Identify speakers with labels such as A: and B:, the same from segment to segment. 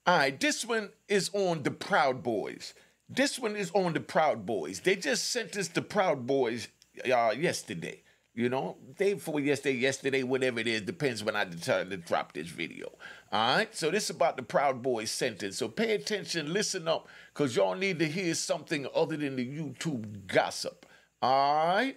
A: All right, this one is on the Proud Boys. This one is on the Proud Boys. They just sentenced the Proud Boys yesterday. You know, day before yesterday, whatever it is, depends when I decide to drop this video. All right, so this is about the Proud Boys sentence. So pay attention, listen up, because y'all need to hear something other than the YouTube gossip. All right?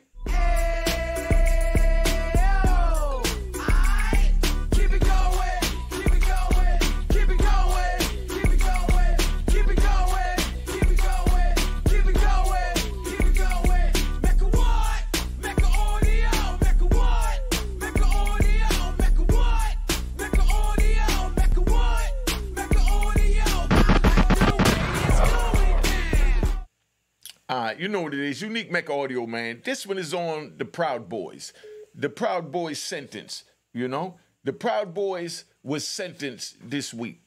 A: You know what it is. Unique Mecca Audio, man. This one is on the Proud Boys. The Proud Boys sentence, you know. The Proud Boys was sentenced this week.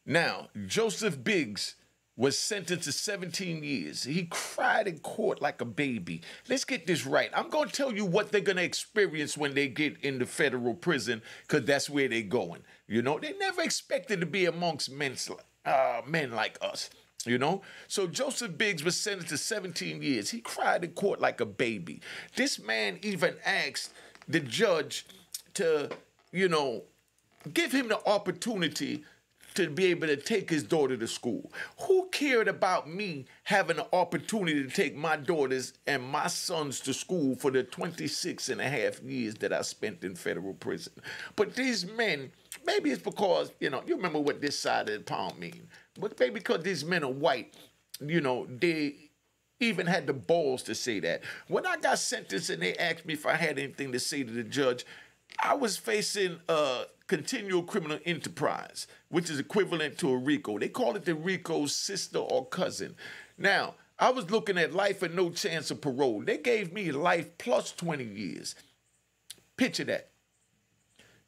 A: Now, Joseph Biggs was sentenced to 17 years. He cried in court like a baby. Let's get this right. I'm going to tell you what they're going to experience when they get into federal prison, because that's where they're going. You know, they never expected to be amongst men like us. You know? So Joseph Biggs was sentenced to 17 years. He cried in court like a baby. This man even asked the judge to, you know, give him the opportunity to be able to take his daughter to school. Who cared about me having an opportunity to take my daughters and my sons to school for the 26 and a half years that I spent in federal prison? But these men, maybe it's because, you know, you remember what this side of the pound mean. But maybe because these men are white, you know, they even had the balls to say that. When I got sentenced and they asked me if I had anything to say to the judge, I was facing a continual criminal enterprise, which is equivalent to a RICO. They call it the RICO's sister or cousin. Now, I was looking at life and no chance of parole. They gave me life plus 20 years. Picture that.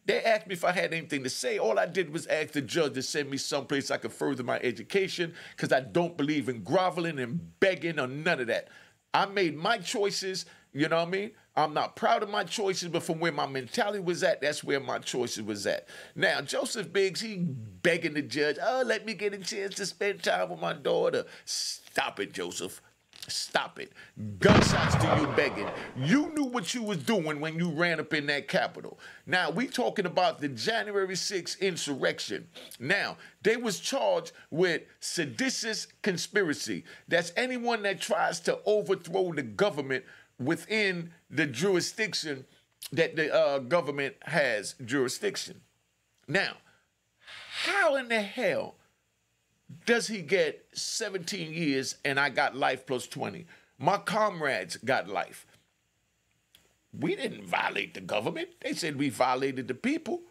A: They asked me if I had anything to say. All I did was ask the judge to send me someplace I could further my education, because I don't believe in groveling and begging or none of that. I made my choices, you know what I mean? I'm not proud of my choices, but from where my mentality was at, that's where my choices was at. Now, Joseph Biggs, he begging the judge, oh, let me get a chance to spend time with my daughter. Stop it, Joseph. Stop it. Gunshots to you begging. You knew what you was doing when you ran up in that Capitol. Now, we talking about the January 6th insurrection. Now, they was charged with seditious conspiracy. That's anyone that tries to overthrow the government within the jurisdiction that the government has jurisdiction. Now, how in the hell does he get 17 years and I got life plus 20? My comrades got life. We didn't violate the government. They said we violated the people.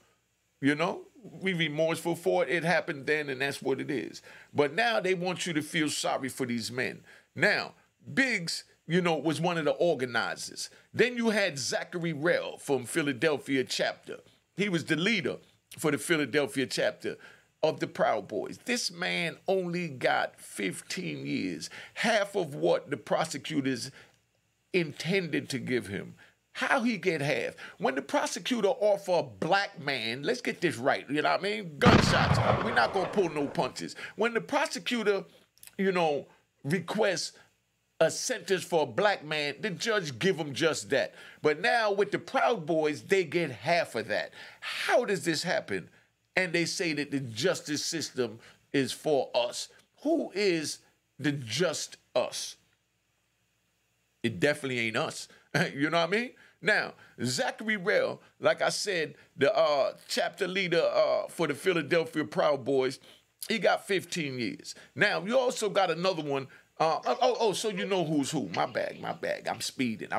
A: You know, we remorseful for it. It happened then, and that's what it is. But now they want you to feel sorry for these men. Now, Biggs, you know, was one of the organizers. Then you had Zachary Rell from Philadelphia chapter. He was the leader for the Philadelphia chapter of the Proud Boys. This man only got 15 years, half of what the prosecutors intended to give him. How he get half? When the prosecutor offer a black man, let's get this right, you know what I mean? Gunshots. We're not going to pull no punches. When the prosecutor, you know, requests a sentence for a black man, the judge give him just that. But now with the Proud Boys, they get half of that. How does this happen? And they say that the justice system is for us. Who is the just us? It definitely ain't us. You know what I mean? Now, Zachary Rell, like I said, the chapter leader for the Philadelphia Proud Boys, he got 15 years. Now, you also got another one. So you know who's who. My bag. I'm speeding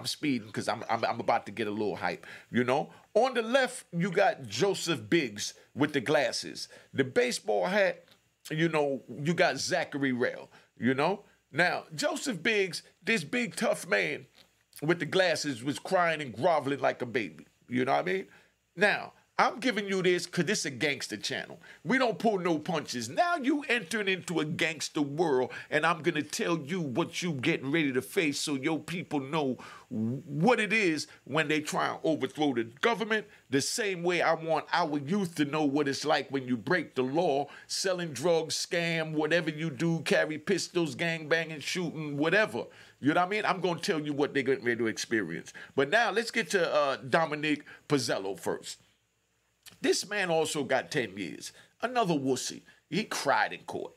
A: because I'm about to get a little hype, you know? On the left, you got Joseph Biggs with the glasses. The baseball hat, you know, you got Zachary Rell, you know? Now, Joseph Biggs, this big tough man with the glasses, was crying and groveling like a baby. You know what I mean? Now, I'm giving you this because this is a gangster channel. We don't pull no punches. Now you entering into a gangster world, and I'm going to tell you what you getting ready to face so your people know what it is when they try and overthrow the government. The same way I want our youth to know what it's like when you break the law, selling drugs, scam, whatever you do, carry pistols, gang banging, shooting, whatever. You know what I mean? I'm going to tell you what they're getting ready to experience. But now let's get to Dominic Pizzello first. This man also got 10 years. Another wussy. He cried in court.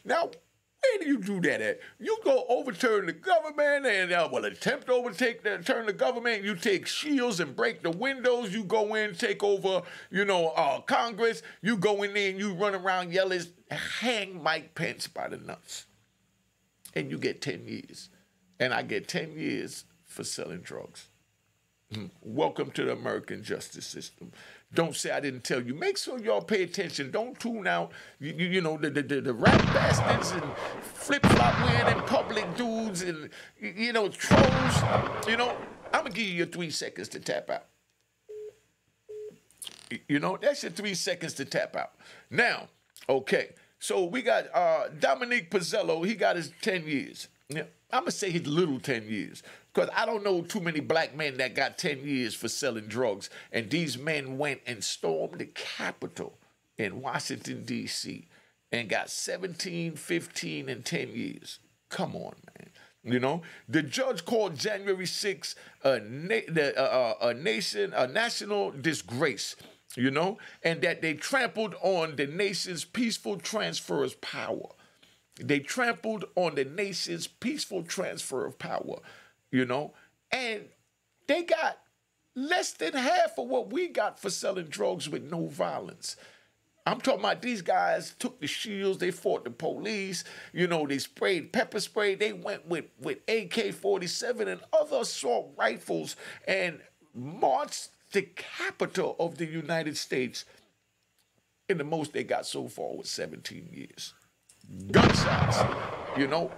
A: Now, where do you do that at? You go overturn the government and attempt to turn the government. You take shields and break the windows. You go in, take over, Congress. You go in there and you run around yelling, hang Mike Pence by the nuts. And you get 10 years. And I get 10 years for selling drugs. Welcome to the American justice system. Don't say I didn't tell you. Make sure y'all pay attention. Don't tune out, the rap bastards and flip-flop wearing in public dudes and, trolls. I'm going to give you your 3 seconds to tap out. That's your 3 seconds to tap out. Now, okay, so we got Dominic Pizzello. He got his 10 years. Yeah, I'm going to say his little 10 years. Because I don't know too many black men that got 10 years for selling drugs. And these men went and stormed the Capitol in Washington, D.C. and got 17, 15, and 10 years. Come on, man. The judge called January 6th a national disgrace, and that they trampled on the nation's peaceful transfer of power. They trampled on the nation's peaceful transfer of power. And they got less than half of what we got for selling drugs with no violence. I'm talking about these guys took the shields, they fought the police, they sprayed pepper spray, they went with AK-47 and other assault rifles and marched the capital of the United States. And the most they got so far was 17 years. Gunshots,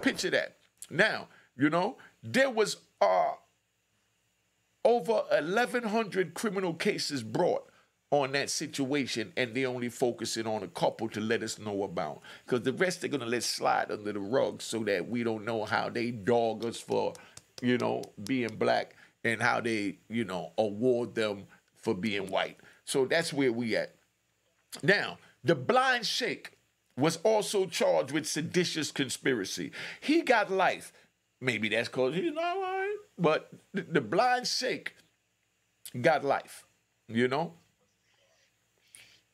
A: picture that. Now, there was over 1,100 criminal cases brought on that situation, and they're only focusing on a couple to let us know about. Because the rest they're going to let slide under the rug so that we don't know how they dog us for, being black and how they, award them for being white. So that's where we at. Now, the blind sheikh was also charged with seditious conspiracy. He got life. Maybe that's because he's not right. But the blind sheikh got life, I'm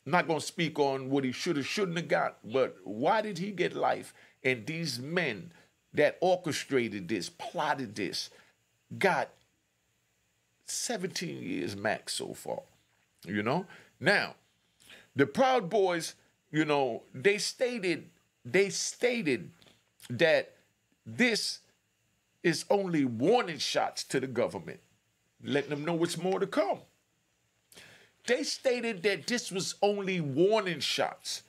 A: not going to speak on what he should or shouldn't have got, but why did he get life? And these men that orchestrated this, plotted this, got 17 years max so far, Now, the Proud Boys, they stated that this is only warning shots to the government, letting them know what's more to come. They stated that this was only warning shots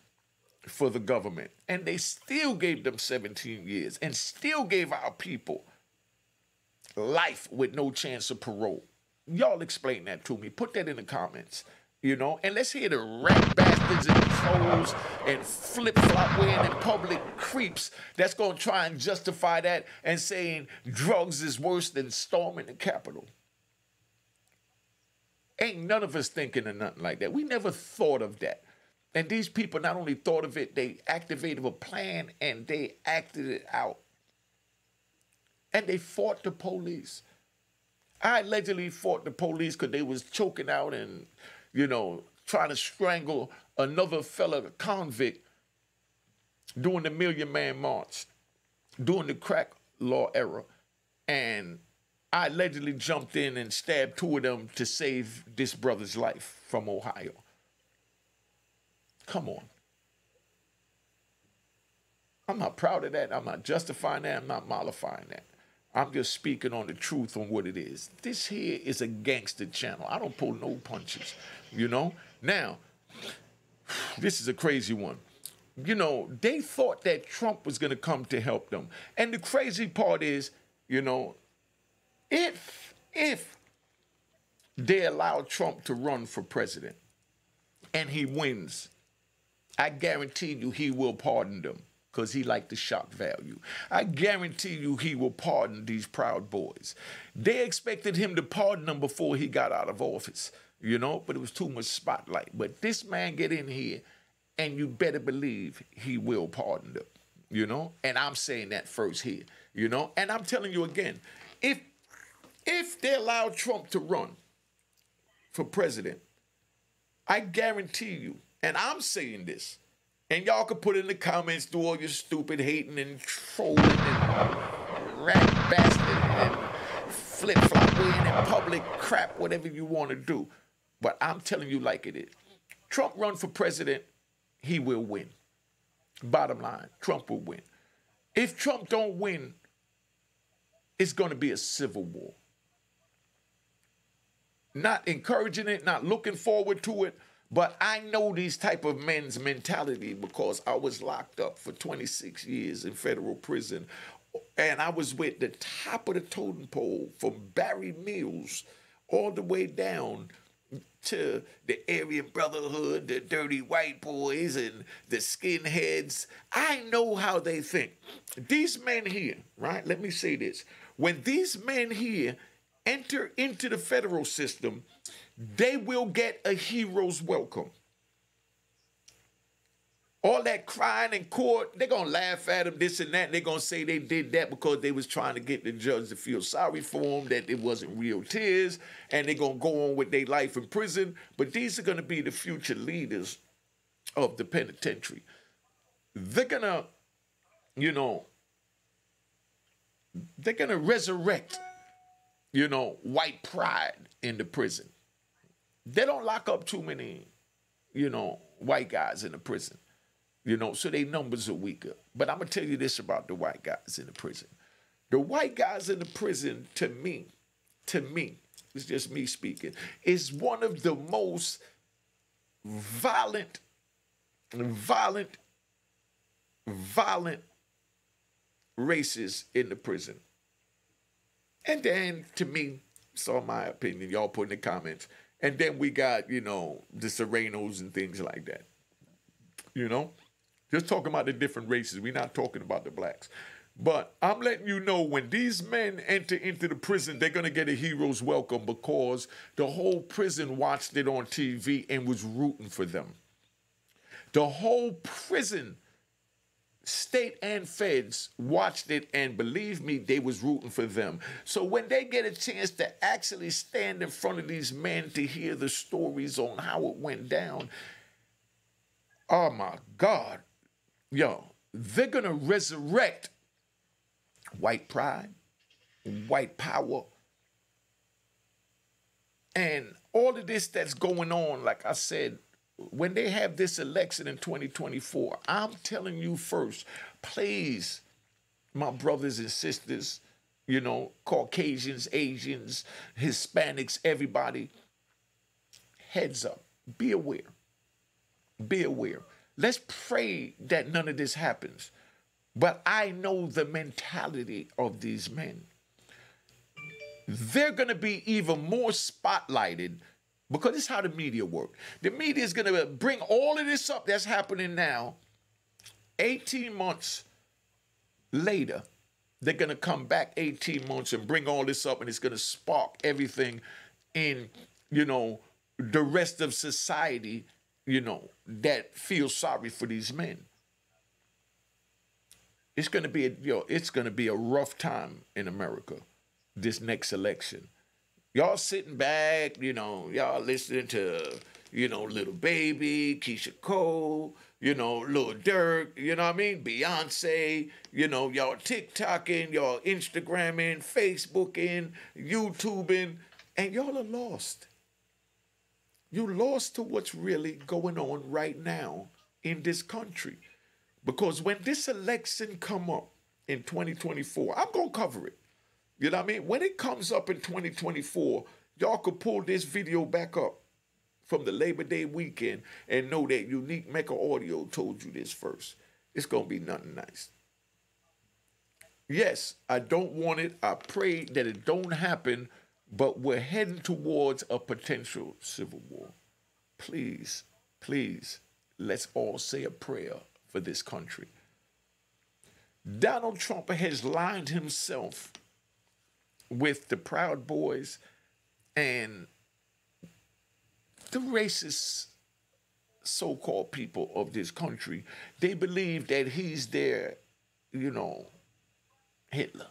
A: for the government, and they still gave them 17 years and still gave our people life with no chance of parole. Y'all explain that to me. Put that in the comments. And let's hear the rat bastards and trolls and flip-flop wearing in public creeps that's going to try and justify that and saying drugs is worse than storming the Capitol. Ain't none of us thinking of nothing like that. We never thought of that. And these people not only thought of it, they activated a plan and they acted it out. And they fought the police. I allegedly fought the police because they was choking out and trying to strangle another fella convict during the Million Man March, during the crack law era. And I allegedly jumped in and stabbed 2 of them to save this brother's life from Ohio. Come on. I'm not proud of that. I'm not justifying that. I'm not mollifying that. I'm just speaking on the truth on what it is. This here is a gangster channel. I don't pull no punches, Now, this is a crazy one. They thought that Trump was going to come to help them. And the crazy part is, if they allow Trump to run for president, and he wins, I guarantee you he will pardon them because he liked the shock value. I guarantee you he will pardon these Proud Boys. They expected him to pardon them before he got out of office, you know, but it was too much spotlight. But this man get in here, and you better believe he will pardon them, you know? And I'm saying that first here, you know? And I'm telling you again, if they allow Trump to run for president, I guarantee you, and I'm saying this, and y'all can put in the comments, do all your stupid hating and trolling and rat bastard and flip-flopping in public crap, whatever you want to do. But I'm telling you like it is. Trump run for president, he will win. Bottom line, Trump will win. If Trump don't win, it's going to be a civil war. Not encouraging it, not looking forward to it, but I know these type of men's mentality because I was locked up for 26 years in federal prison, and I was with the top of the totem pole from Barry Mills all the way down to the Aryan Brotherhood, the dirty white boys, and the skinheads. I know how they think. These men here, right? Let me say this. When these men here enter into the federal system, they will get a hero's welcome. All that crying in court, they're going to laugh at them, this and that, and they're going to say they did that because they was trying to get the judge to feel sorry for them, that it wasn't real tears, and they're going to go on with their life in prison. But these are going to be the future leaders of the penitentiary. They're going to, you know, they're going to resurrect, you know, white pride in the prison. They don't lock up too many, you know, white guys in the prison. You know, so their numbers are weaker. But I'm going to tell you this about the white guys in the prison. The white guys in the prison, to me, it's just me speaking, is one of the most violent races in the prison. And then, to me, it's all my opinion. Y'all put in the comments. And then we got, you know, the Serenos and things like that. You know? Just talking about the different races. We're not talking about the blacks. But I'm letting you know, when these men enter into the prison, they're going to get a hero's welcome because the whole prison watched it on TV and was rooting for them. The whole prison, state and feds, watched it, and believe me, they was rooting for them. So when they get a chance to actually stand in front of these men to hear the stories on how it went down, oh my God, yo, they're going to resurrect white pride, white power, and all of this that's going on. Like I said, when they have this election in 2024, I'm telling you first, please, my brothers and sisters, you know, Caucasians, Asians, Hispanics, everybody, heads up, be aware, be aware. Let's pray that none of this happens. But I know the mentality of these men. They're going to be even more spotlighted because this is how the media works. The media is going to bring all of this up that's happening now. 18 months later, they're going to come back 18 months and bring all this up, and it's going to spark everything in, you know, the rest of society, you know, that feels sorry for these men. It's going to be it's going to be a rough time in America, this next election. Y'all sitting back, you know, y'all listening to, you know, Little Baby, Keisha Cole, you know, Lil Durk, you know what I mean? Beyonce, you know, y'all TikToking, y'all Instagramming, Facebooking, YouTubing, and y'all are lost. You lost to what's really going on right now in this country. Because when this election come up in 2024, I'm going to cover it. You know what I mean? When it comes up in 2024, y'all could pull this video back up from the Labor Day weekend and know that Unique Mecca Audio told you this first. It's going to be nothing nice. Yes, I don't want it. I pray that it don't happen. But we're heading towards a potential civil war. Please, Please, let's all say a prayer for this country. Donald Trump has lined himself with the Proud Boys and the racist so-called people of this country. They believe that he's their, Hitler.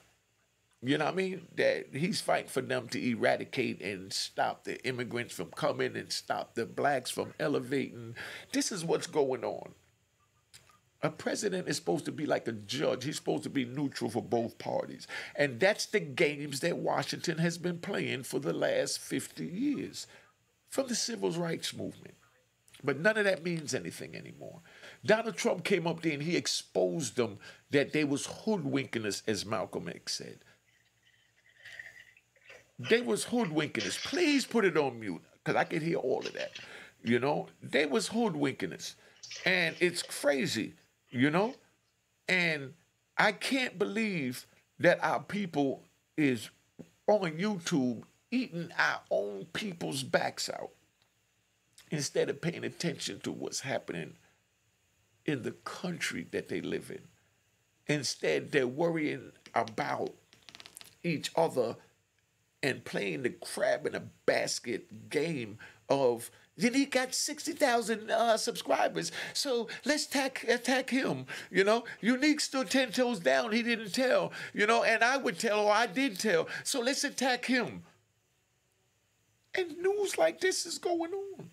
A: You know what I mean? That he's fighting for them to eradicate and stop the immigrants from coming and stop the blacks from elevating. This is what's going on. A president is supposed to be like a judge. He's supposed to be neutral for both parties. And that's the games that Washington has been playing for the last 50 years from the civil rights movement. But none of that means anything anymore. Donald Trump came up there and he exposed them that they was hoodwinking us, as Malcolm X said. They was hoodwinking us. Please put it on mute, because I can hear all of that. They was hoodwinking us. And it's crazy, And I can't believe that our people is on YouTube eating our own people's backs out instead of paying attention to what's happening in the country that they live in. Instead, they're worrying about each other and playing the crab in a basket game of, then he got 60,000 subscribers, so let's attack him. Unique stood 10 toes down, he didn't tell, and I would tell, or I did tell, so let's attack him. And news like this is going on,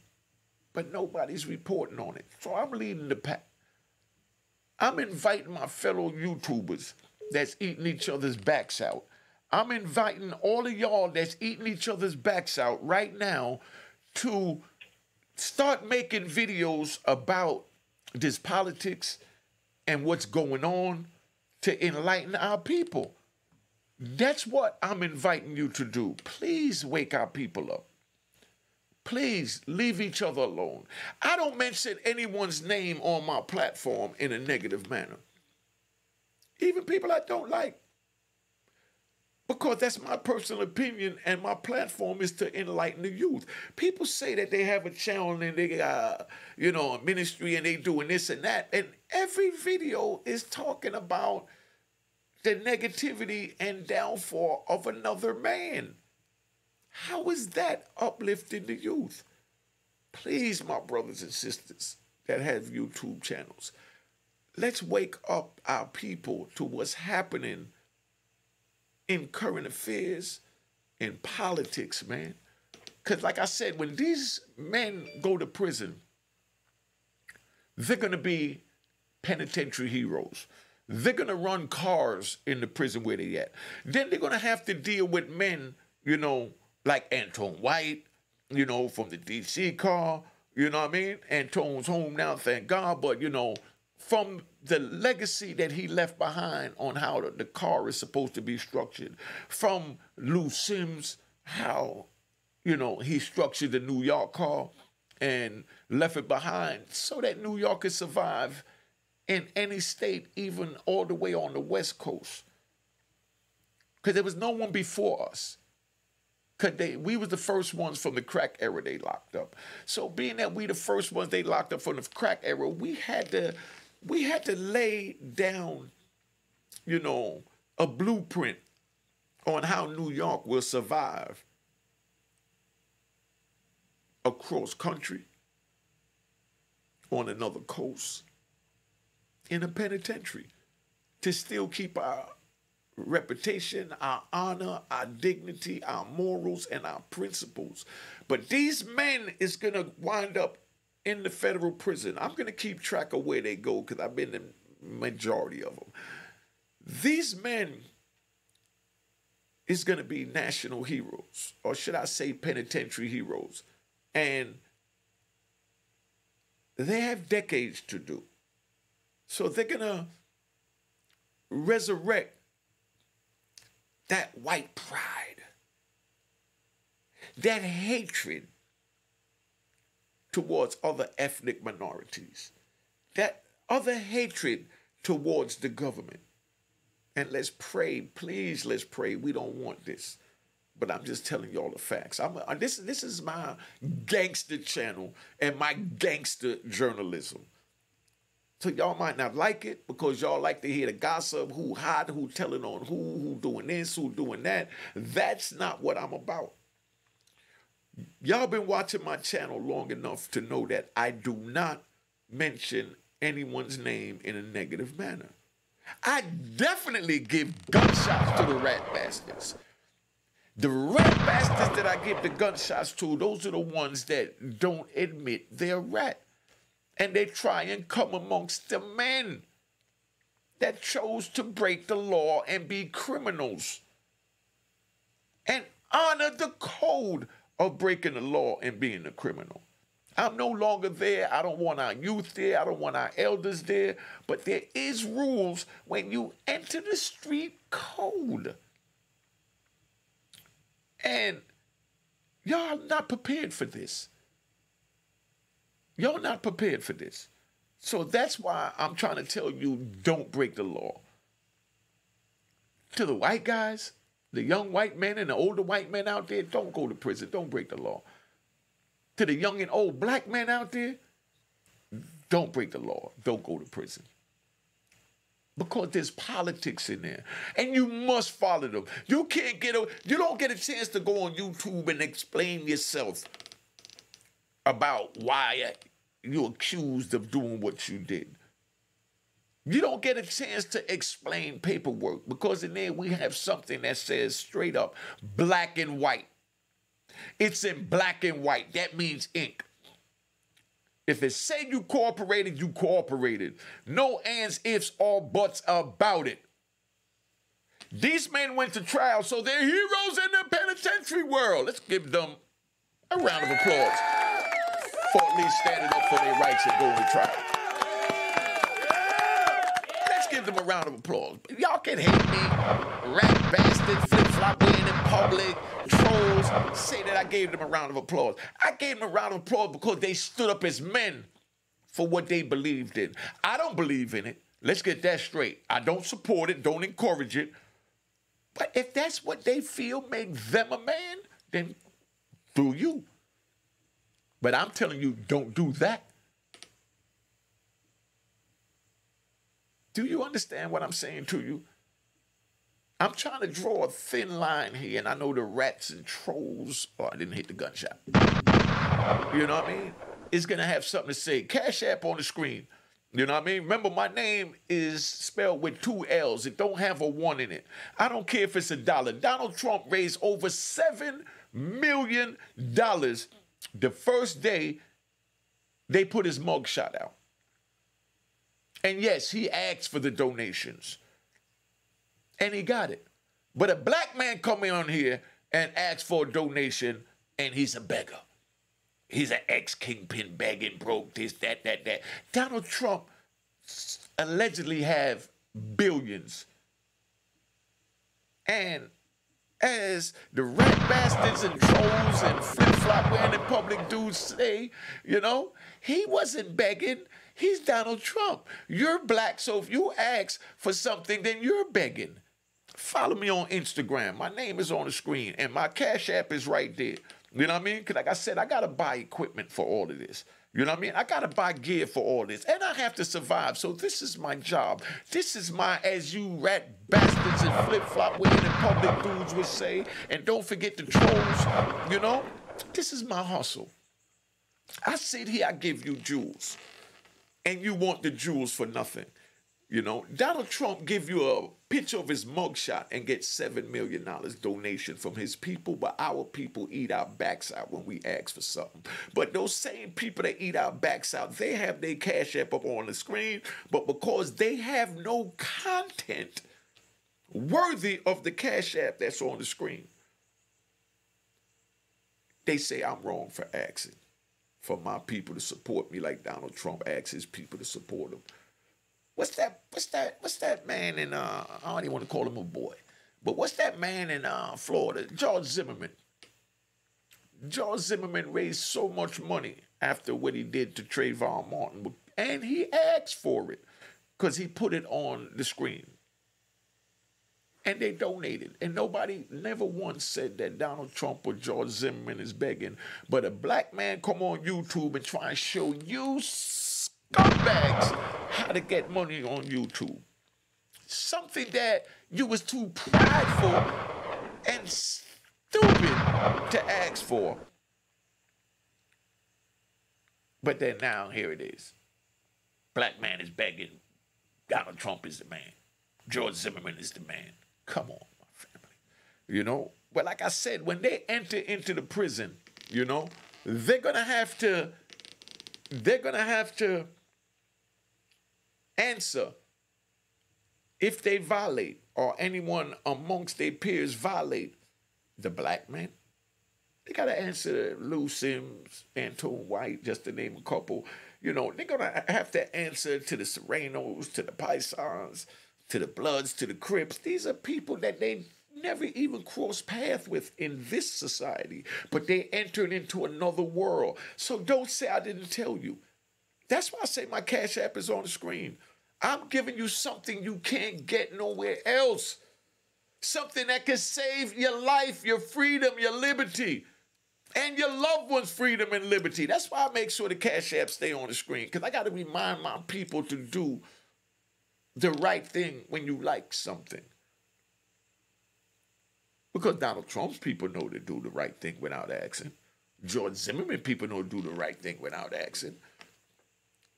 A: but nobody's reporting on it. So I'm leading the pack. I'm inviting my fellow YouTubers that's eating each other's backs out. I'm inviting all of y'all that's eating each other's backs out right now to start making videos about this politics and what's going on to enlighten our people. That's what I'm inviting you to do. Please wake our people up. Please leave each other alone. I don't mention anyone's name on my platform in a negative manner. Even people I don't like. Because that's my personal opinion, and my platform is to enlighten the youth. People say that they have a channel and they got, a ministry and they doing this and that. And every video is talking about the negativity and downfall of another man. How is that uplifting the youth? Please, my brothers and sisters that have YouTube channels, let's wake up our people to what's happening in current affairs, in politics, man. Because like I said, when these men go to prison, they're going to be penitentiary heroes. They're going to run cars in the prison where they at. Then they're going to have to deal with men, like Anton White, from the D.C. car, you know what I mean? Anton's home now, thank God, but, from the legacy that he left behind on how the car is supposed to be structured, from Lou Sims, how, he structured the New York car and left it behind so that New York could survive in any state, even all the way on the West Coast. Because there was no one before us. Because we was the first ones from the crack era they locked up. So being that we the first ones they locked up from the crack era, we had to lay down, a blueprint on how New York will survive across country, on another coast, in a penitentiary, to still keep our reputation, our honor, our dignity, our morals, and our principles. But these men is going to wind up in the federal prison. I'm going to keep track of where they go because I've been in the majority of them. These men is going to be national heroes, or should I say penitentiary heroes. And they have decades to do. So they're going to resurrect that white pride, that hatred towards other ethnic minorities, that other hatred towards the government. And let's pray, please let's pray. We don't want this. but I'm just telling y'all the facts. This is my gangster channel and my gangster journalism. So y'all might not like it because y'all like to hear the gossip, who hot, who telling on who doing this, who doing that. That's not what I'm about. Y'all been watching my channel long enough to know that I do not mention anyone's name in a negative manner. I definitely give gunshots to the rat bastards. The rat bastards that I give the gunshots to, those are the ones that don't admit they're rat. And they try and come amongst the men that chose to break the law and be criminals. And honor the code of breaking the law and being a criminal. I'm no longer there. I don't want our youth there. I don't want our elders there. But there is rules when you enter the street code. And y'all not prepared for this. Y'all not prepared for this. So that's why I'm trying to tell you, don't break the law. To the white guys, the young white men and the older white men out there, don't go to prison. Don't break the law. To the young and old black men out there, don't break the law. Don't go to prison. Because there's politics in there. And you must follow them. You don't get a chance to go on YouTube and explain yourself about why you're accused of doing what you did. You don't get a chance to explain paperwork because in there we have something that says straight up black and white. It's in black and white. That means ink. If it said you cooperated, you cooperated. No ands, ifs, or buts about it. These men went to trial, so they're heroes in the penitentiary world. Let's give them a round of applause for at least standing up for their rights and going to trial. Let's give them a round of applause. Y'all can hate me, rat bastard, flip-flop wearing in public, trolls, say that I gave them a round of applause. I gave them a round of applause because they stood up as men for what they believed in. I don't believe in it. Let's get that straight. I don't support it, don't encourage it. But if that's what they feel made them a man, then do you. But I'm telling you, don't do that. Do you understand what I'm saying to you? I'm trying to draw a thin line here, and I know the rats and trolls, oh, I didn't hit the gunshot. You know what I mean? It's going to have something to say. Cash App on the screen. You know what I mean? Remember, my name is spelled with 2 L's. It don't have a 1 in it. I don't care if it's $1. Donald Trump raised over $7 million the first day they put his mugshot out. And yes, he asked for the donations. And he got it. But a black man come in on here and ask for a donation, and he's a beggar. He's an ex-kingpin begging, broke, this, that. Donald Trump allegedly have billions. And as the rat bastards and trolls and flip-flop wearing in public dudes say, you know, he wasn't begging. He's Donald Trump. You're black, so if you ask for something, then you're begging. Follow me on Instagram. My name is on the screen, and my Cash App is right there. You know what I mean? Because like I said, I got to buy equipment for all of this. You know what I mean? I got to buy gear for all this. And I have to survive. So this is my job. This is my, as you rat bastards and flip-flop wearing in public dudes would say, and don't forget the trolls, you know? This is my hustle. I sit here, I give you jewels. And you want the jewels for nothing. You know, Donald Trump give you a picture of his mugshot and get $7 million donation from his people, but our people eat our backs out when we ask for something. But those same people that eat our backs out, they have their Cash App up on the screen, but because they have no content worthy of the Cash App that's on the screen, they say I'm wrong for asking for my people to support me like Donald Trump asks his people to support him. What's that man in, I don't even want to call him a boy, but what's that man in Florida, George Zimmerman? George Zimmerman raised so much money after what he did to Trayvon Martin, and he asked for it because he put it on the screen. And they donated. And nobody never once said that Donald Trump or George Zimmerman is begging. But a black man come on YouTube and try and show you scumbags how to get money on YouTube. Something that you was too prideful and stupid to ask for. But then now, here it is. Black man is begging. Donald Trump is the man. George Zimmerman is the man. Come on, my family. You know? But like I said, when they enter into the prison, you know, they're gonna have to answer if they violate or anyone amongst their peers violate the black man. They gotta answer Lou Sims, Antone White, just to name a couple. You know, they're gonna have to answer to the Serenos, to the Paisans, to the Bloods, to the Crips. These are people that they never even crossed paths with in this society, but they entered into another world. So don't say I didn't tell you. That's why I say my Cash App is on the screen. I'm giving you something you can't get nowhere else. Something that can save your life, your freedom, your liberty, and your loved ones' freedom and liberty. That's why I make sure the Cash App stay on the screen, because I got to remind my people to do the right thing when you like something. Because Donald Trump's people know to do the right thing without asking. George Zimmerman people know to do the right thing without asking.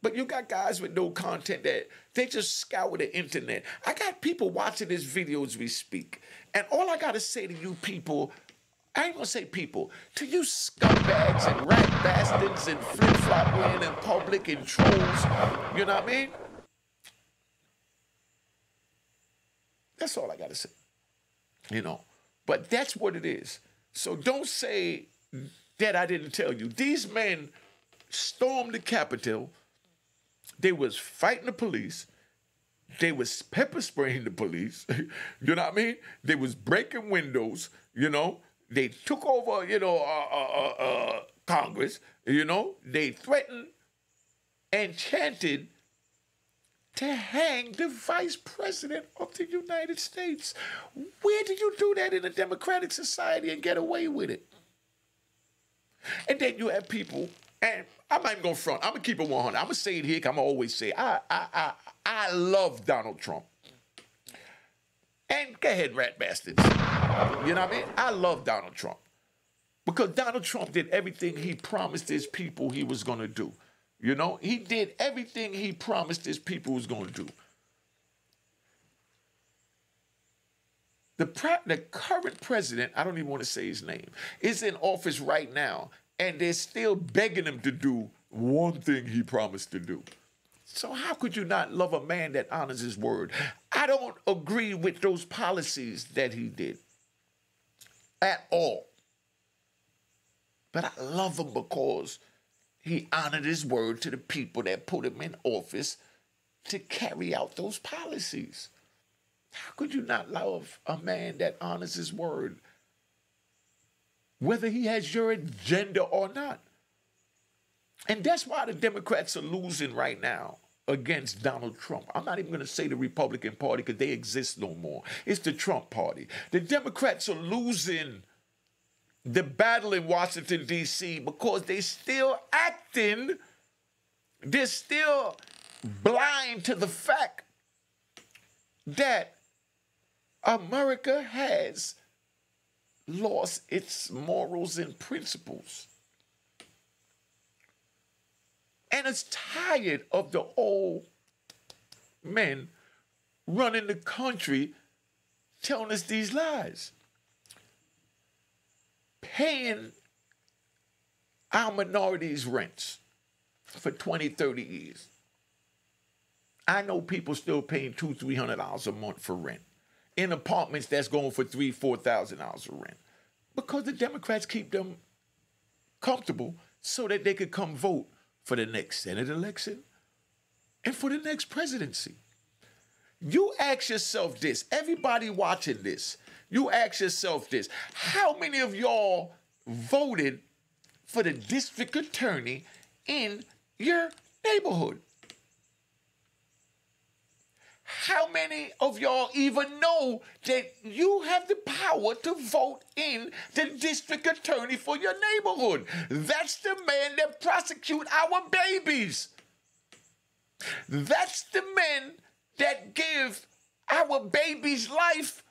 A: But you got guys with no content that they just scour the internet. I got people watching this video as we speak. And all I got to say to you people, I ain't going to say people, to you scumbags and rat bastards and flip-flop wearing in public and trolls, you know what I mean? That's all I got to say, you know. But that's what it is. So don't say that I didn't tell you. These men stormed the Capitol. They was fighting the police. They was pepper spraying the police. You know what I mean? They was breaking windows, you know. They took over, you know, Congress, you know. They threatened and chanted to hang the Vice President of the United States. Where do you do that in a democratic society and get away with it? And then you have people, and I'm not even going to front. I'm going to keep it 100. I'm going to say it here because I'm going to always say I love Donald Trump. And go ahead, rat bastards. You know what I mean? I love Donald Trump. Because Donald Trump did everything he promised his people he was going to do. You know, he did everything he promised his people was going to do. The current president, I don't even want to say his name, is in office right now, and they're still begging him to do one thing he promised to do. So how could you not love a man that honors his word? I don't agree with those policies that he did at all. But I love him because he honored his word to the people that put him in office to carry out those policies. How could you not love a man that honors his word, whether he has your agenda or not? And that's why the Democrats are losing right now against Donald Trump. I'm not even going to say the Republican Party because they exist no more. It's the Trump Party. The Democrats are losing the battle in Washington, D.C. because they're still blind to the fact that America has lost its morals and principles. And it's tired of the old men running the country telling us these lies. Paying our minorities rents for 20, 30 years. I know people still paying $200, $300 a month for rent in apartments that's going for $3,000, $4,000 a rent because the Democrats keep them comfortable so that they could come vote for the next Senate election and for the next presidency. You ask yourself this, everybody watching this, you ask yourself this, how many of y'all voted for the district attorney in your neighborhood? How how many of y'all even know that you have the power to vote in the district attorney for your neighborhood? That's the man that prosecute our babies. That's the man that give our babies life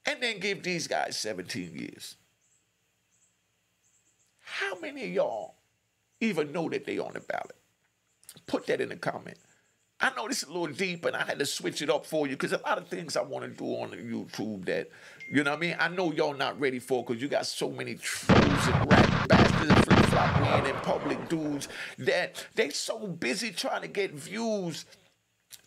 A: and then give these guys 17 years. How many of y'all even know that they on the ballot? Put that in the comment. I know this is a little deep and I had to switch it up for you because a lot of things I want to do on YouTube that, you know what I mean? I know y'all not ready for because you got so many trolls and rat bastards and flip-flop men and public dudes that they so busy trying to get views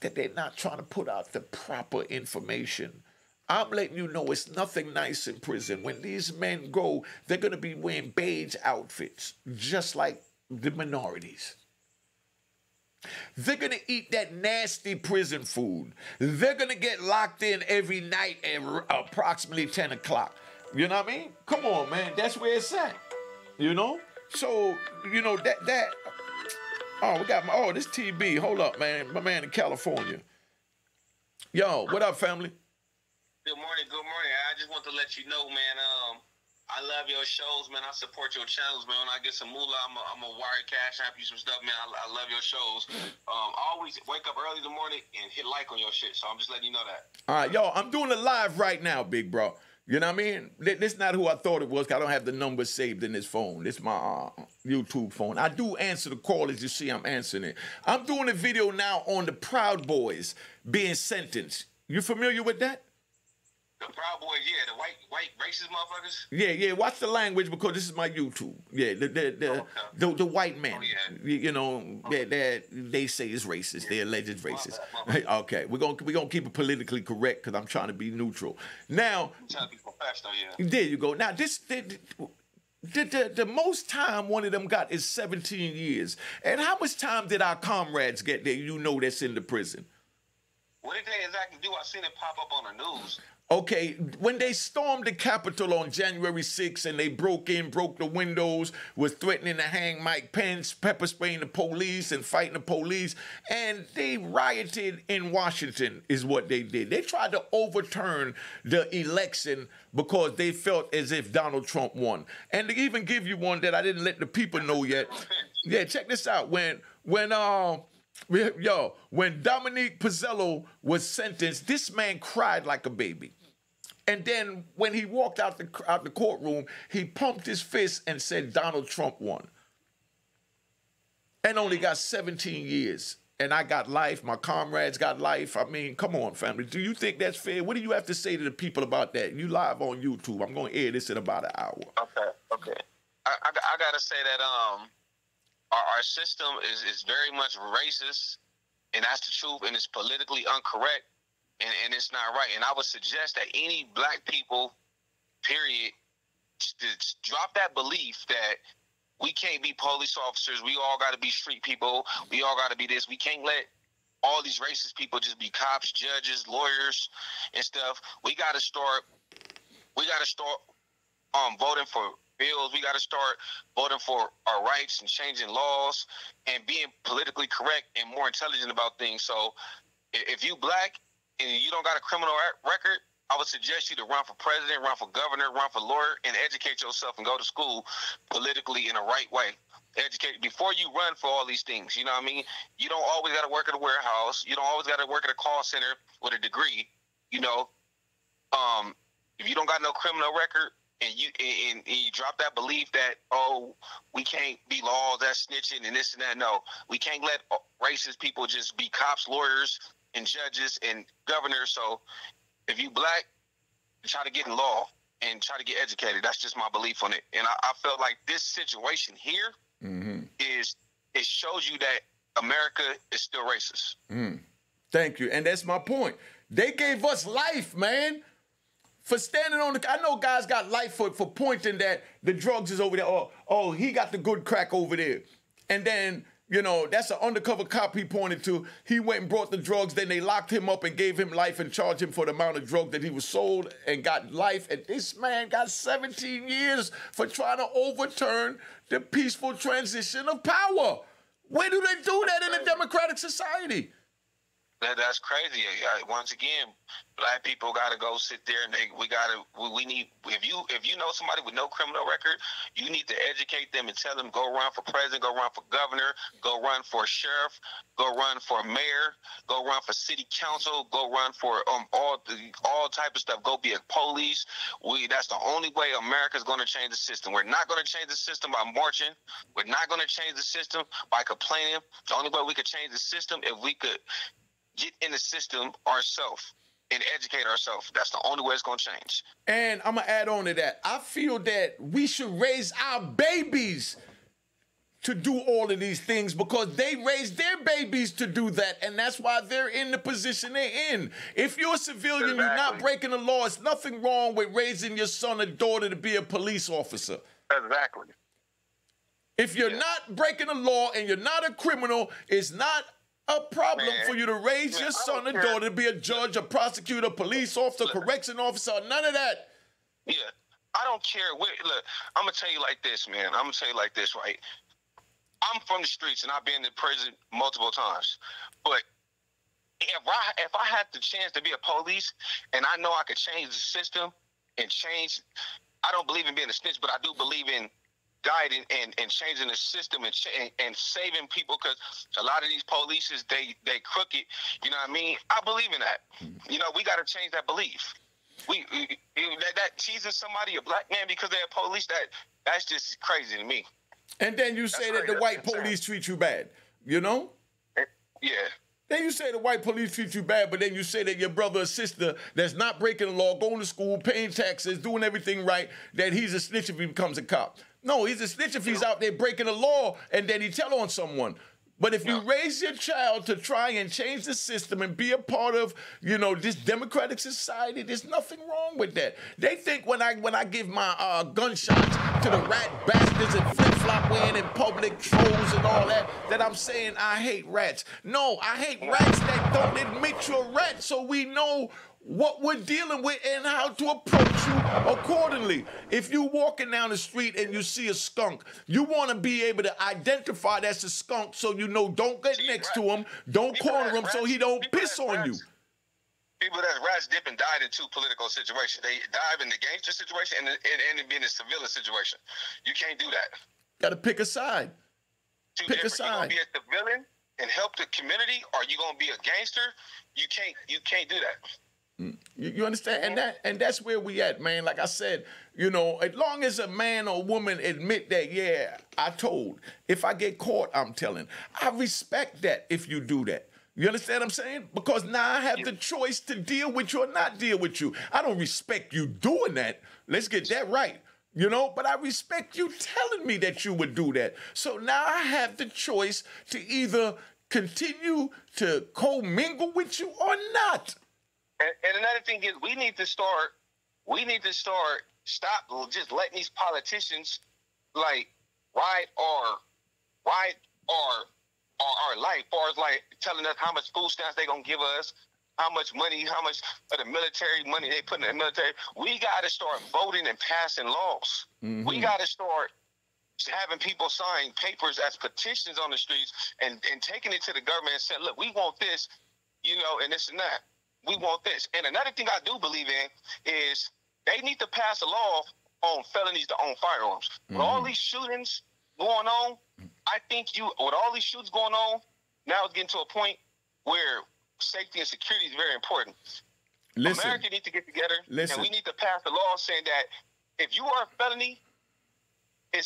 A: that they're not trying to put out the proper information. I'm letting you know it's nothing nice in prison. When these men go, they're going to be wearing beige outfits, just like the minorities. They're going to eat that nasty prison food. They're going to get locked in every night at approximately 10 o'clock. You know what I mean? Come on, man. That's where it's at. You know? So, you know, oh, we got this TB. Hold up, man. My man in California. Yo, what up, family?
B: Good morning. I just want to let you know, man, I love your shows, man. I support your channels, man. When I get some moolah, I'm a wire cash app you some stuff, man. I love your shows. I always wake up early in the morning and hit like on your shit, so I'm just letting you know that.
A: All right, yo, I'm doing a live right now, big bro. You know what I mean? This not who I thought it was, 'cause I don't have the number saved in this phone. This is my YouTube phone. I do answer the call, as you see I'm answering it. I'm doing a video now on the Proud Boys being sentenced. You familiar with that?
B: The Proud Boys, yeah, the white racist motherfuckers.
A: Yeah. Watch the language because this is my YouTube. Yeah, the white men. Oh, yeah. You know, they say it's racist. They're alleged racist. Okay, we're gonna keep it politically correct because I'm trying to be neutral. Now,
B: trying to be professional, yeah.
A: There you go. Now the most time one of them got is 17 years. And how much time did our comrades get there? You know, that's in the prison.
B: What did they exactly do? I seen it pop up on the news.
A: Okay, when they stormed the Capitol on January 6th and they broke the windows, was threatening to hang Mike Pence, pepper spraying the police and fighting the police, and they rioted in Washington is what they did. They tried to overturn the election because they felt as if Donald Trump won. And to even give you one that I didn't let the people know yet. Yeah, check this out. When Dominique Pizzello was sentenced, this man cried like a baby. And then when he walked out the courtroom, he pumped his fist and said Donald Trump won. And only got 17 years. And I got life. My comrades got life. I mean, come on, family. Do you think that's fair? What do you have to say to the people about that? You live on YouTube. I'm going to air this in about an hour.
B: Okay. I got to say that our system is very much racist, and that's the truth, and it's politically incorrect. And it's not right. And I would suggest that any black people, period, just drop that belief that we can't be police officers. We all got to be street people. We all got to be this. We can't let all these racist people just be cops, judges, lawyers, and stuff. We got to start voting for bills. We got to start voting for our rights and changing laws and being politically correct and more intelligent about things. So if you black and you don't got a criminal record, I would suggest you to run for president, run for governor, run for lawyer, and educate yourself and go to school politically in the right way. Educate before you run for all these things. You know what I mean? You don't always got to work at a warehouse. You don't always got to work at a call center with a degree. You know, if you don't got no criminal record and you drop that belief that, oh, we can't be laws, that's snitching and this and that. No, we can't let racist people just be cops, lawyers, and judges and governors. So if you black, try to get in law and try to get educated. That's just my belief on it. And I felt like this situation here it shows you that America is still racist.
A: Thank you. And that's my point. They gave us life, man, for standing on the... I know guys got life for pointing that the drugs is over there. Oh, he got the good crack over there. And then... You know, that's an undercover cop he pointed to. He went and brought the drugs, then they locked him up and gave him life and charged him for the amount of drug that he was sold and got life. And this man got 17 years for trying to overturn the peaceful transition of power. Where do they do that in a democratic society?
B: That's crazy. Once again, black people got to go sit there, and we need, if you know somebody with no criminal record, you need to educate them and tell them, go run for president, go run for governor, go run for sheriff, go run for mayor, go run for city council, go run for all type of stuff. Go be a police. That's the only way America's going to change the system. We're not going to change the system by marching. We're not going to change the system by complaining. The only way we could change the system if we could get in the system ourselves and educate ourselves. That's the only way it's going to change.
A: And I'm going to add on to that. I feel that we should raise our babies to do all of these things because they raised their babies to do that, and that's why they're in the position they're in. If you're a civilian, You're not breaking the law. It's nothing wrong with raising your son or daughter to be a police officer.
B: Exactly.
A: If you're not breaking the law and you're not a criminal, it's not a problem for you to raise your son or daughter to be a judge, a prosecutor, a police officer, correction officer, none of that.
B: Yeah, I don't care. Look, I'm going to tell you like this, man. I'm going to tell you like this, right? I'm from the streets, and I've been in prison multiple times. But if I had the chance to be a police and I know I could change the system and change, I don't believe in being a snitch, but I do believe in guiding and changing the system and saving people, because a lot of these police they crooked. You know what I mean? I believe in that. You know, we got to change that belief. That teasing somebody, a black man, because they're police, that's just crazy to me.
A: And then you say that the white police treat you bad, you know?
B: Yeah.
A: Then you say the white police treat you bad, but then you say that your brother or sister that's not breaking the law, going to school, paying taxes, doing everything right, that he's a snitch if he becomes a cop. No, he's a snitch if he's out there breaking the law and then he tell on someone. But if you raise your child to try and change the system and be a part of, you know, this democratic society, there's nothing wrong with that. They think when I give my gunshots to the rat bastards and flip-flop wearing in public, trolls and all that, that I'm saying I hate rats. No, I hate rats that don't admit you're a rat, so we know what we're dealing with and how to approach you accordingly. If you're walking down the street and you see a skunk, you want to be able to identify that's a skunk, so you know don't get next to him, don't corner him so he don't piss on you.
B: People that's rats dip and dive in two political situations. They dive in the gangster situation and in a civilian situation. You can't do that.
A: Got to pick a side. Pick a side.
B: You gonna be a civilian and help the community, or you gonna be a gangster? You can't do that.
A: You understand? And that's where we at, man. Like I said, you know, as long as a man or woman admit that, yeah, I told. If I get caught, I'm telling. I respect that if you do that. You understand what I'm saying? Because now I have the choice to deal with you or not deal with you. I don't respect you doing that. Let's get that right. You know, but I respect you telling me that you would do that. So now I have the choice to either continue to commingle with you or not.
B: And another thing is we need to stop just letting these politicians like ride our life, far as like telling us how much food stamps they gonna give us, how much money, how much of the military money they put in the military. We gotta start voting and passing laws. Mm-hmm. We gotta start having people sign papers as petitions on the streets and taking it to the government and saying, look, we want this, you know, and this and that. We want this. And another thing I do believe in is they need to pass a law on felonies to own firearms. Mm-hmm. With all these shootings going on, I think with all these shootings going on, now it's getting to a point where safety and security is very important. America needs to get together, and we need to pass a law saying that if you are a felony, it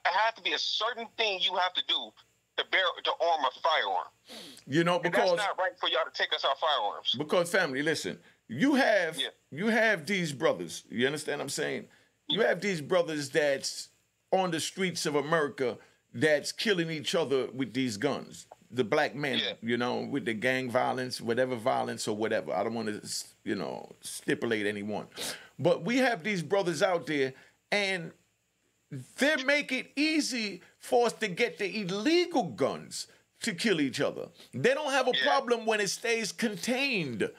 B: has to be a certain thing you have to do to arm a firearm.
A: You know, because
B: and that's not right for y'all to take us our firearms.
A: Because family, listen, you have these brothers. You understand what I'm saying? You have these brothers that's on the streets of America that's killing each other with these guns. The black men, you know, with the gang violence, whatever violence or whatever. I don't want to, you know, stipulate anyone. But we have these brothers out there, and they make it easy for us to get the illegal guns to kill each other. They don't have a problem when it stays contained.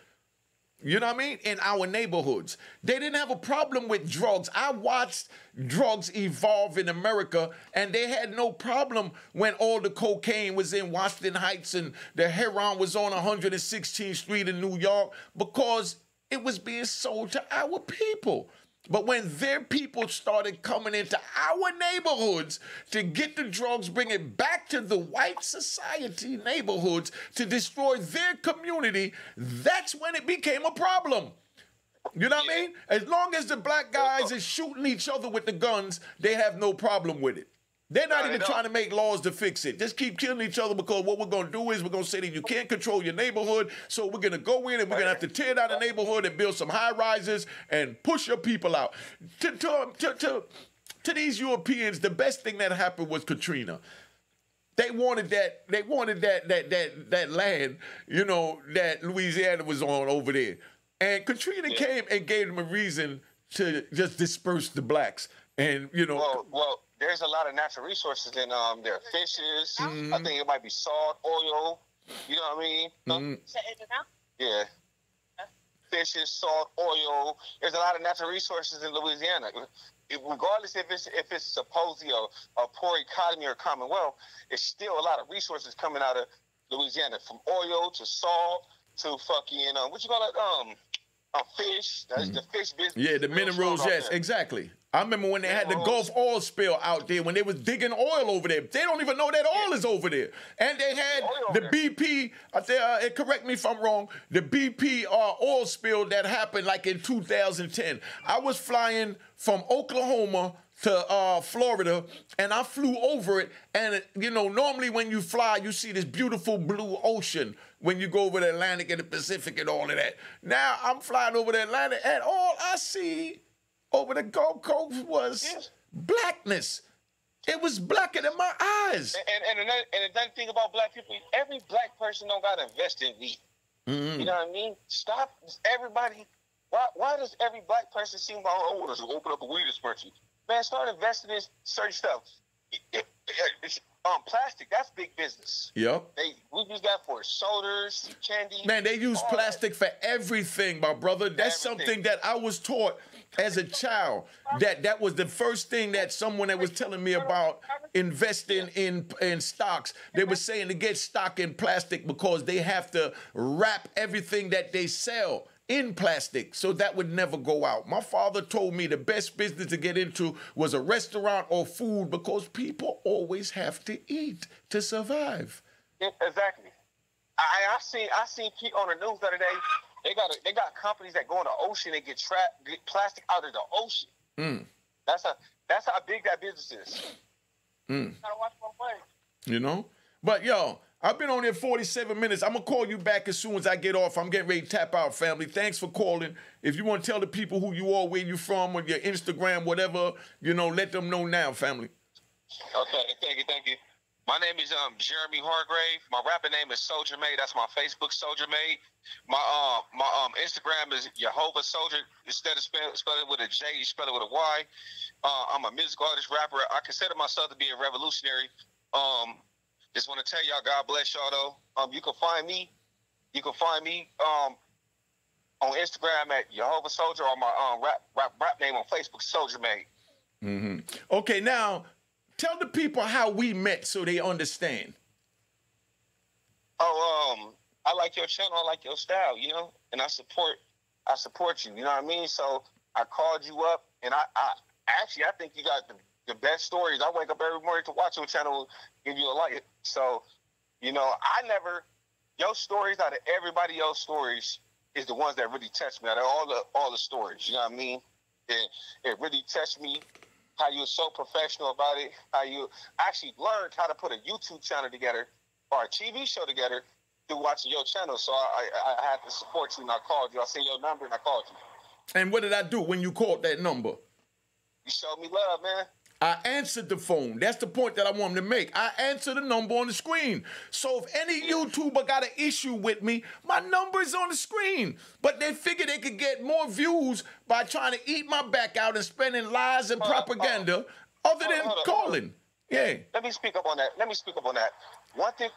A: You know what I mean? In our neighborhoods. They didn't have a problem with drugs. I watched drugs evolve in America, and they had no problem when all the cocaine was in Washington Heights and the heroin was on 116th Street in New York, because it was being sold to our people. But when their people started coming into our neighborhoods to get the drugs, bring it back to the white society neighborhoods to destroy their community, that's when it became a problem. You know what I mean? As long as the black guys is shooting each other with the guns, they have no problem with it. They're not even trying to make laws to fix it. Just keep killing each other, because what we're going to do is we're going to say that you can't control your neighborhood, so we're going to go in and we're going to have to tear down the neighborhood and build some high-rises and push your people out. To these Europeans, the best thing that happened was Katrina. They wanted that land, you know, that Louisiana was on over there. And Katrina came and gave them a reason to just disperse the blacks. And, you know...
B: Well, there's a lot of natural resources in there. Fishes, I think it might be salt, oil, you know what I mean? Yeah. Fishes, salt, oil. There's a lot of natural resources in Louisiana. Regardless if it's supposedly a poor economy or commonwealth, it's still a lot of resources coming out of Louisiana, from oil to salt to fucking, what you call it? Fish. That's the fish business.
A: Yeah, the minerals, yes, exactly. I remember when they had the Gulf oil spill out there, when they was digging oil over there. They don't even know that oil is over there. And they had the BP, correct me if I'm wrong, the BP oil spill that happened like in 2010. I was flying from Oklahoma to Florida, and I flew over it. And, you know, normally when you fly, you see this beautiful blue ocean when you go over the Atlantic and the Pacific and all of that. Now I'm flying over the Atlantic, and all I see over the Gulf Coast was blackness. It was blacker than my eyes.
B: And another thing about black people, every black person don't got to invest in weed. You know what I mean? Stop, everybody. Why does every black person seem like, oh, let's open up a weed dispensary? Man, start investing in certain stuff. Plastic, that's big business.
A: Yep.
B: We use that for sodas, candy.
A: Man, they use plastic for everything, my brother. That's something that I was taught as a child. That was the first thing that someone that was telling me about investing in stocks. They were saying to get stock in plastic because they have to wrap everything that they sell in plastic, so that would never go out. My father told me the best business to get into was a restaurant or food, because people always have to eat to survive.
B: Exactly. I seen people on the news the other day. They got companies that go in the ocean and get plastic out of the ocean. That's how big that business is. Gotta watch my way.
A: You know, but yo, I've been on here 47 minutes. I'm going to call you back as soon as I get off. I'm getting ready to tap out, family. Thanks for calling. If you want to tell the people who you are, where you from, or your Instagram, whatever, you know, let them know now, family.
B: Okay, thank you. My name is Jeremy Hargrave. My rapper name is Soldier Made. That's my Facebook, Soldier Made. My Instagram is Jehovah Soldier. Instead of spell it with a J, you spell it with a Y. I'm a musical artist, rapper. I consider myself to be a revolutionary. Just want to tell y'all, God bless y'all, though. You can find me on Instagram at Jehovah Soldier, or my rap name on Facebook, Soldier Made.
A: Okay, now tell the people how we met so they understand.
B: I like your channel, I like your style, you know, and I support you, you know what I mean? So I called you up, and I think you got the best stories. I wake up every morning to watch your channel, give you a like. So, you know, your stories out of everybody else's stories is the ones that really touch me out of all the stories, you know what I mean? It really touched me, how you were so professional about it, how you actually learned how to put a YouTube channel together or a TV show together through watching your channel. So I had to support you, and I called you. I seen your number, and I called you.
A: And what did I do when you called that number?
B: You showed me love, man.
A: I answered the phone. That's the point that I wanted to make. I answered the number on the screen. So if any YouTuber got an issue with me, my number is on the screen. But they figured they could get more views by trying to eat my back out and spending lies and propaganda other than calling. Yeah.
B: Let me speak up on that. One thing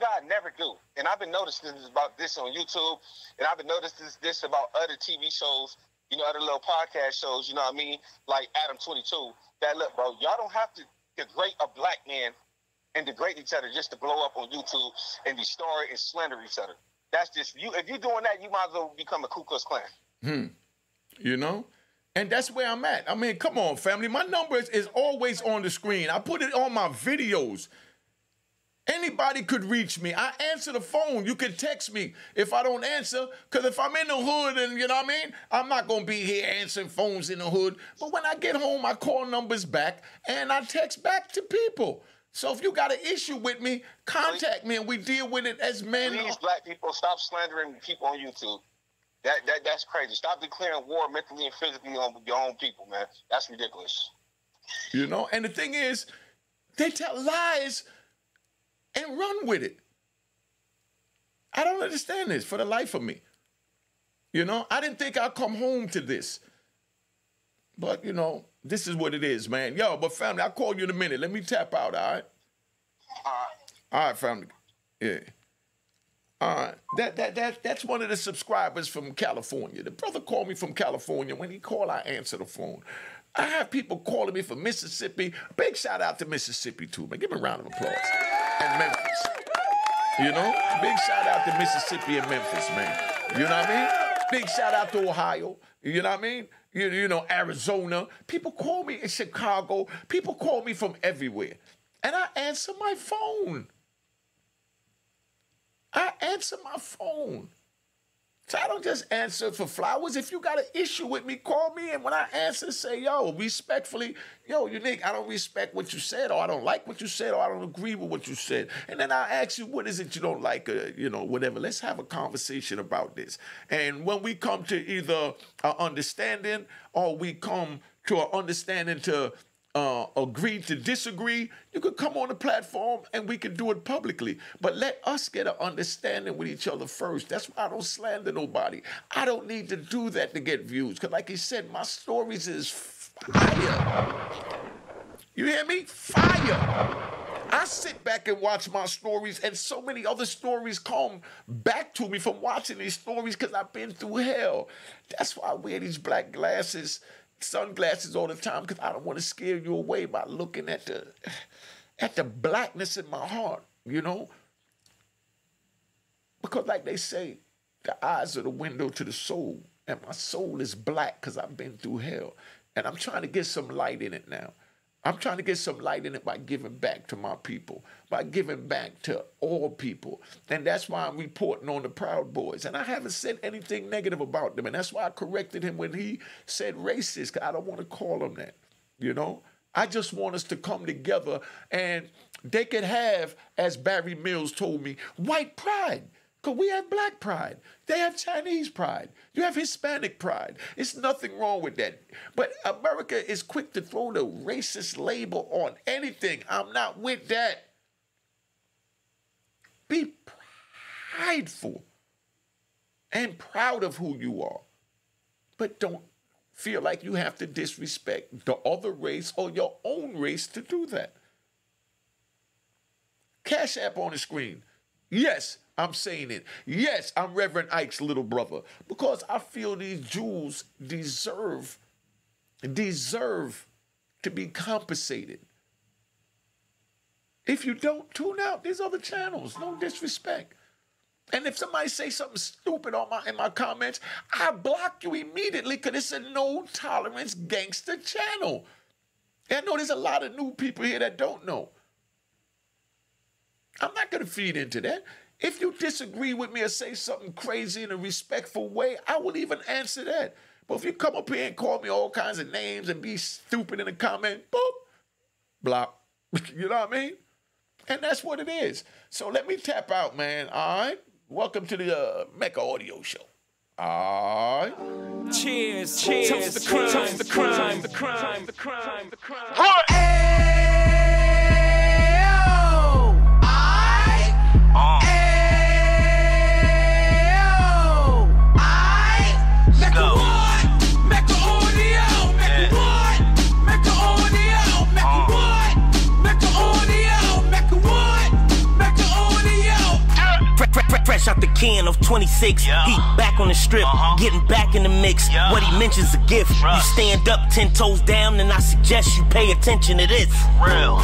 B: I never do, and I've been noticing about this on YouTube, and I've been noticing this about other TV shows, you know, other little podcast shows, you know what I mean? Like Adam 22. That look, bro, y'all don't have to degrade a black man and degrade each other just to blow up on YouTube and destroy and slander each other. That's just you. If you're doing that, you might as well become a Ku Klux Klan.
A: You know? And that's where I'm at. I mean, come on, family. My number is always on the screen. I put it on my videos. Anybody could reach me. I answer the phone. You can text me if I don't answer, because if I'm in the hood and, you know what I mean, I'm not going to be here answering phones in the hood. But when I get home, I call numbers back and I text back to people. So if you got an issue with me, contact me and we deal with it as men.
B: Please, black people, stop slandering people on YouTube. That's crazy. Stop declaring war mentally and physically on your own people, man. That's ridiculous.
A: You know, and the thing is, they tell lies and run with it. I don't understand this for the life of me. You know, I didn't think I'd come home to this. But, you know, this is what it is, man. Yo, but family, I'll call you in a minute. Let me tap out, all right? All right, family. Yeah. All right. That's one of the subscribers from California. The brother called me from California. When he called, I answer the phone. I have people calling me from Mississippi. Big shout out to Mississippi, too, man. Give me a round of applause. And Memphis. You know? Big shout out to Mississippi and Memphis, man. You know what I mean? Big shout out to Ohio. You know what I mean? You know, Arizona. People call me in Chicago. People call me from everywhere. And I answer my phone. I answer my phone. So I don't just answer for flowers. If you got an issue with me, call me. And when I answer, say, yo, respectfully, yo, Unique, I don't respect what you said, or I don't like what you said, or I don't agree with what you said. And then I ask you, what is it you don't like, you know, whatever. Let's have a conversation about this. And when we come to either an understanding or we come to an understanding to agree to disagree, you could come on the platform and we could do it publicly. But let us get an understanding with each other first. That's why I don't slander nobody. I don't need to do that to get views. Because like he said, my stories is fire. You hear me? Fire. I sit back and watch my stories, and so many other stories come back to me from watching these stories because I've been through hell. That's why I wear these black glasses, sunglasses all the time, because I don't want to scare you away by looking at the blackness in my heart, you know? Because like they say, the eyes are the window to the soul, and my soul is black because I've been through hell. And I'm trying to get some light in it now. I'm trying to get some light in it by giving back to my people, by giving back to all people. And that's why I'm reporting on the Proud Boys. And I haven't said anything negative about them. And that's why I corrected him when he said racist, because I don't want to call him that, you know? I just want us to come together and they could have, as Barry Mills told me, white pride. Because we have black pride. They have Chinese pride. You have Hispanic pride. It's nothing wrong with that. But America is quick to throw the racist label on anything. I'm not with that. Be prideful and proud of who you are. But don't feel like you have to disrespect the other race or your own race to do that. Cash App on the screen. Yes, I'm saying it. Yes, I'm Reverend Ike's little brother, because I feel these Jews deserve to be compensated. If you don't, tune out. There's other channels. No disrespect. And if somebody say something stupid in my comments, I block you immediately because it's a no-tolerance gangster channel. And I know there's a lot of new people here that don't know. I'm not going to feed into that. If you disagree with me or say something crazy in a respectful way, I will even answer that. But if you come up here and call me all kinds of names and be stupid in a comment, boop, block. You know what I mean? And that's what it is. So let me tap out, man. All right? Welcome to the Mecca Audio Show. All right?
C: Cheers, cheers, toast the crime, toast the crime, the crime, the crime, the crime.
D: Mecca Jan of 26. He back on the strip, getting back in the mix. What he mentions a gift. You stand up 10 toes down, and I suggest you pay attention to this.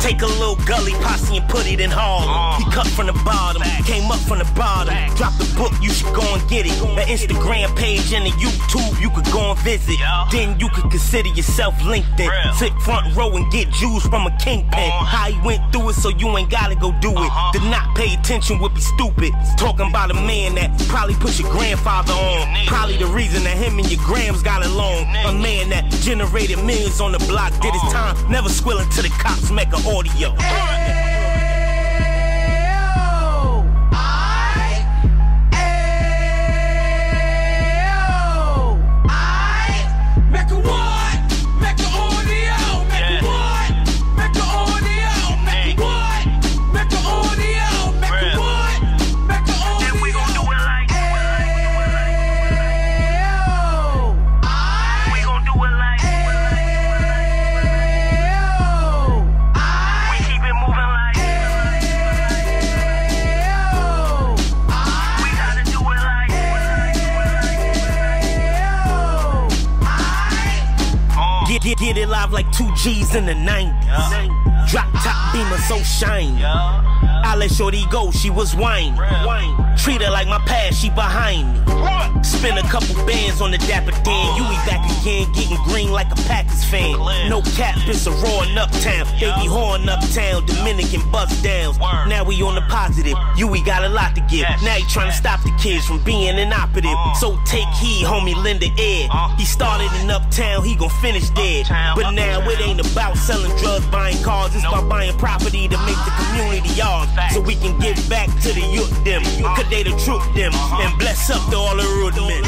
D: Take a little gully posse and put it in Harlem. He cut from the bottom, came up from the bottom. Drop the book, you should go and get it. The Instagram page and the YouTube, you could go and visit. Then you could consider yourself LinkedIn. Sit front row and get Jews from a kingpin. How he went through it, so you ain't gotta go do it. To not pay attention would be stupid. Talking about a man that probably put your grandfather on. Probably the reason that him and your grams got along. A man that generated millions on the block, did his time, never squilling to the cops, Mecca audio. Get it live like 2 G's in the 90s. Drop top beamer so shiny. I let shorty go, she was whining. Treat her like my past, she behind me. Spend a couple bands on the Dapper Dan. You be back again, getting green like a Packers fan. No cap, it's a raw in Uptown. They be whoring Uptown, Dominican bust downs. Now we on the positive, we got a lot to give. Now he trying to stop the kids from being inoperative. So take heed, homie, lend an ear. He started in Uptown, he gon' finish dead. But now it ain't about selling drugs, buying cars. It's about buying property to make the community ours. So we can give back to the youth them. Cause they the truth them. And bless up to all the root men.